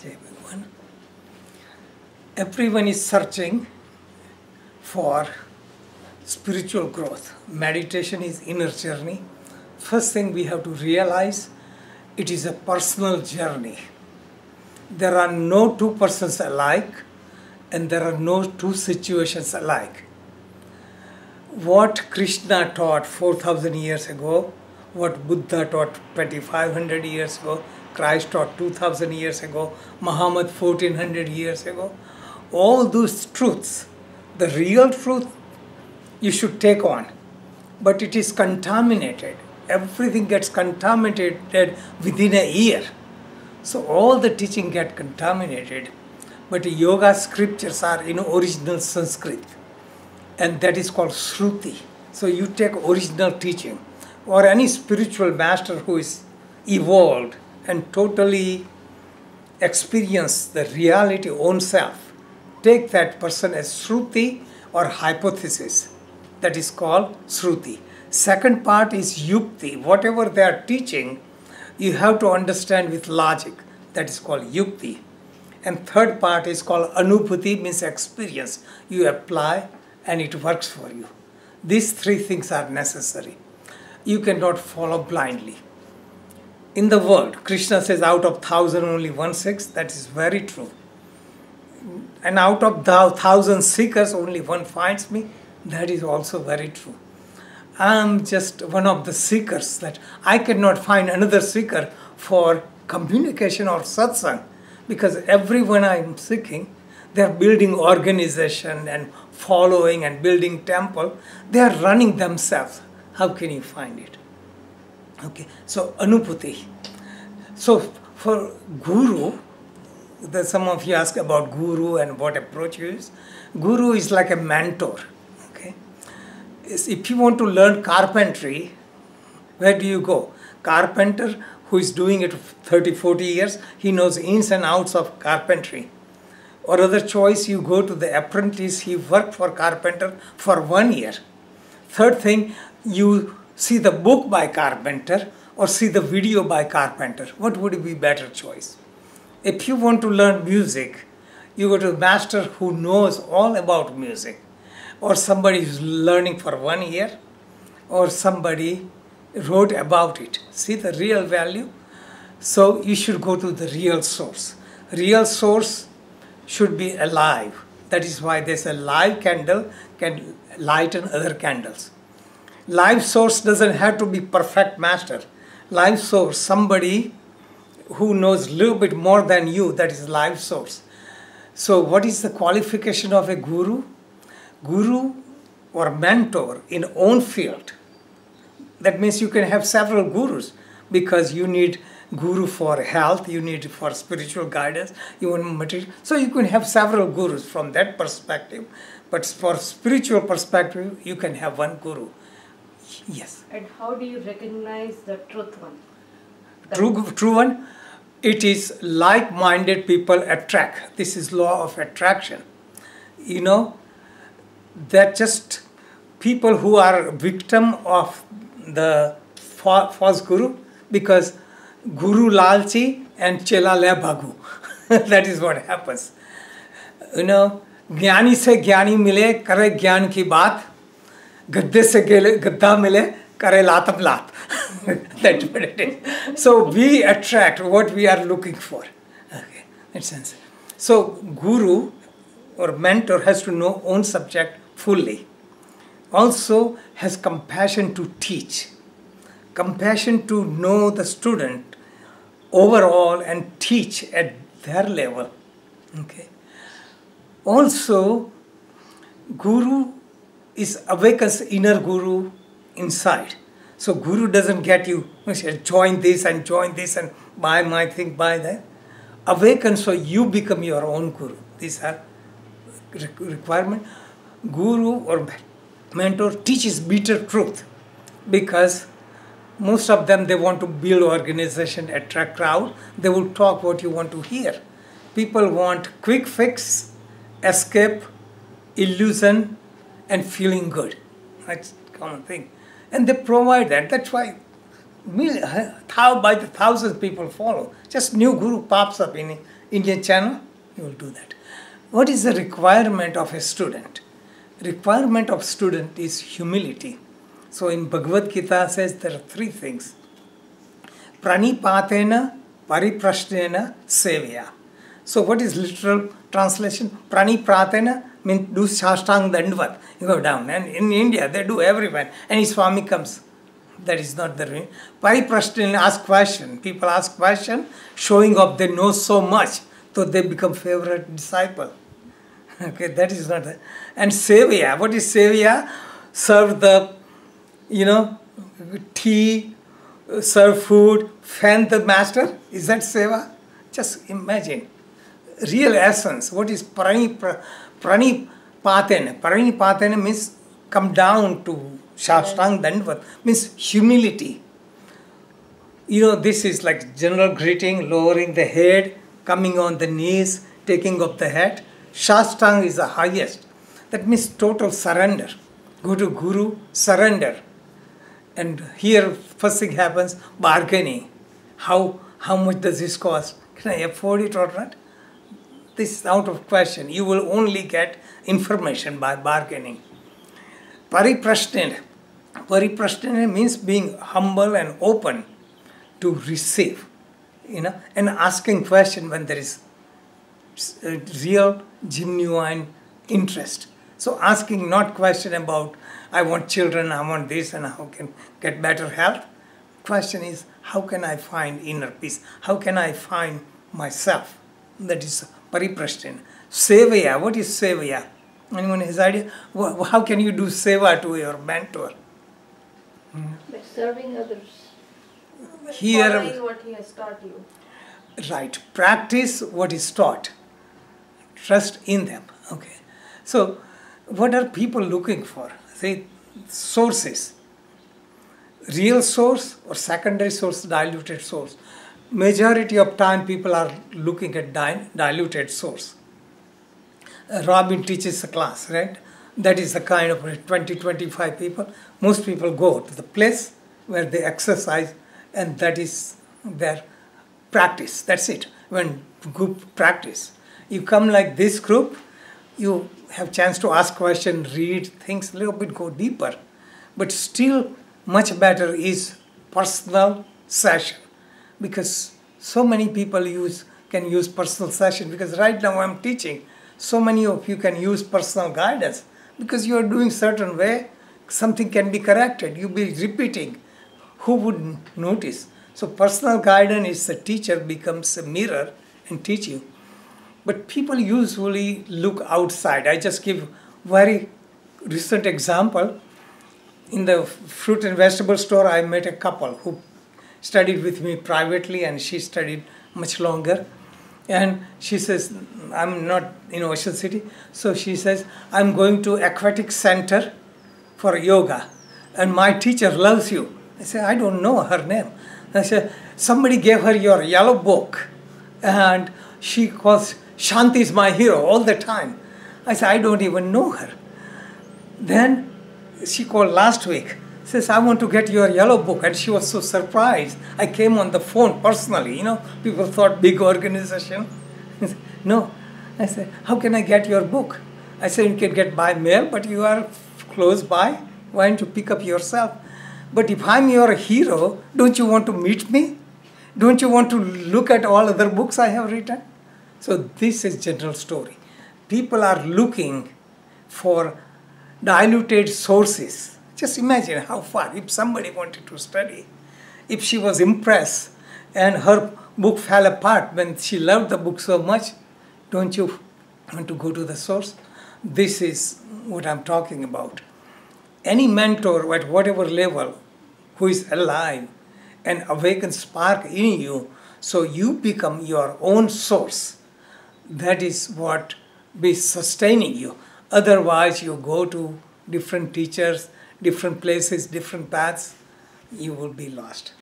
Jai Bhagwan. Everyone is searching for spiritual growth. Meditation is inner journey. First thing we have to realize, it is a personal journey. There are no two persons alike, and there are no two situations alike. What Krishna taught 4,000 years ago, what Buddha taught 2,500 years ago, Christ taught 2,000 years ago, Muhammad 1,400 years ago, all those truths, the real truth, you should take on. But it is contaminated. Everything gets contaminated within a year. So all the teaching gets contaminated. But yoga scriptures are in original Sanskrit. And that is called Shruti. So you take original teaching. Or any spiritual master who is evolved and totally experienced the reality own self, take that person as Shruti or hypothesis. That is called Shruti. Second part is Yukti. Whatever they are teaching, you have to understand with logic. That is called Yukti. And third part is called Anubhuti, means experience. You apply and it works for you. These three things are necessary. You cannot follow blindly. In the world, Krishna says out of 1,000 only 1/6. That is very true. And out of the 1,000 seekers only one finds me. That is also very true. I am just one of the seekers, that I cannot find another seeker for communication or satsang, because everyone I am seeking, they are building organization and following and building temple. They are running themselves. How can you find it? Okay, so Anubhuti. So for Guru, some of you ask about Guru and what approach you use. Guru is like a mentor. Okay, if you want to learn carpentry, where do you go? Carpenter who is doing it 30, 40 years, he knows ins and outs of carpentry. Or other choice, you go to the apprentice, he worked for carpenter for 1 year. Third thing, you see the book by carpenter or see the video by carpenter. What would be better choice? If you want to learn music, you go to a master who knows all about music, or somebody who's learning for 1 year, or somebody wrote about it. See the real value? So you should go to the real source. Real source should be alive. That is why there's a live candle can lighten other candles. Live source doesn't have to be perfect master. Live source, somebody who knows a little bit more than you, that is live source. So what is the qualification of a guru? Guru or mentor in own field. That means you can have several gurus, because you need guru for health, you need for spiritual guidance, you want material. So you can have several gurus from that perspective. But for spiritual perspective, you can have one guru. Yes. And how do you recognize the truth one? True one? It is like-minded people attract. This is law of attraction. You know, that just people who are victim of the false guru, because guru lalchi and chela le bhagu. That is what happens. You know, ज्ञानी से ज्ञानी मिले करे ज्ञान की बात, गद्दे से गद्दा मिले करे लातम लात. That's what it is. So we attract what we are looking for. Okay, that sense. So guru or mentor has to know own subject fully. Also has compassion to teach. Compassion to know the student overall and teach at their level. Okay. Also, guru awakens inner guru inside. So guru doesn't get you, join this and buy my thing, buy that. Awaken so you become your own guru. These are requirement. Guru or mentor teaches bitter truth, because most of them, they want to build organization, attract crowd. They will talk what you want to hear. People want quick fix, escape, illusion, and feeling good. That's a common thing. And they provide that. That's why by the thousands people follow. Just new guru pops up in Indian channel, you will do that. What is the requirement of a student? Requirement of student is humility. So in Bhagavad Gita says there are three things. Pranipatena, pariprashnena, sevya. So what is literal translation? Pranipatena means do Shashtang Dandvat. You go down. And in India they do everywhere. Any Swami comes. That is not the way. Pariprashnena, ask question. People ask question, showing up they know so much, so they become favorite disciple. Okay, that is not the. And sevya, what is sevya? Serve the, tea, serve food, fan the master. Is that seva? Just imagine. Real essence. What is pranipatena? Pranipatena means come down to Shashtang Dandvat. Means humility. This is like general greeting, lowering the head, coming on the knees, taking up the head. Shashtang is the highest. That means total surrender. Go to Guru, surrender. And here first thing happens, bargaining. How much does this cost? Can I afford it or not? This is out of question. You will only get information by bargaining. Pariprashnena. Pariprashnena means being humble and open to receive. And asking question when there is real, genuine interest. So asking not question about, I want children, I want this, and how can get better health. Question is, how can I find inner peace? How can I find myself? That is pariprashnena. Sevaya, what is sevaya? Anyone has idea? How can you do seva to your mentor? By serving others. Here, following what he has taught you. Right. Practice what is taught. Trust in them. Okay. So, what are people looking for? Say, sources. Real source or secondary source, diluted source. Majority of time people are looking at diluted source. Robin teaches a class, right? That is the kind of 20-25 people. Most people go to the place where they exercise, and that is their practice. That's it. When group practice, you come like this group, you have chance to ask questions, read things, a little bit go deeper. But still, much better is personal session, because so many people can use personal session. Because right now I'm teaching, so many of you can use personal guidance because you are doing certain way. Something can be corrected. You be repeating. Who would notice? So personal guidance is the teacher becomes a mirror and teach you. But people usually look outside. I just give very recent example. In the fruit and vegetable store, I met a couple who studied with me privately, and she studied much longer. And she says, I'm not in Ocean City. So she says, I'm going to aquatic center for yoga. And my teacher loves you. I said, I don't know her name. I said, somebody gave her your yellow book. And she calls, Shanti is my hero all the time. I said, I don't even know her. Then she called last week. Says, I want to get your yellow book. And she was so surprised. I came on the phone personally. People thought big organization. No. I said, how can I get your book? I said, you can get by mail, but you are close by. Why don't you pick up yourself? But if I'm your hero, don't you want to meet me? Don't you want to look at all other books I have written? So this is general story. People are looking for diluted sources. Just imagine how far, if somebody wanted to study, if she was impressed and her book fell apart when she loved the book so much, don't you want to go to the source? This is what I'm talking about. Any mentor at whatever level who is alive and awakens spark in you, so you become your own source. That is what be sustaining you. Otherwise, you go to different teachers, different places, different paths, you will be lost.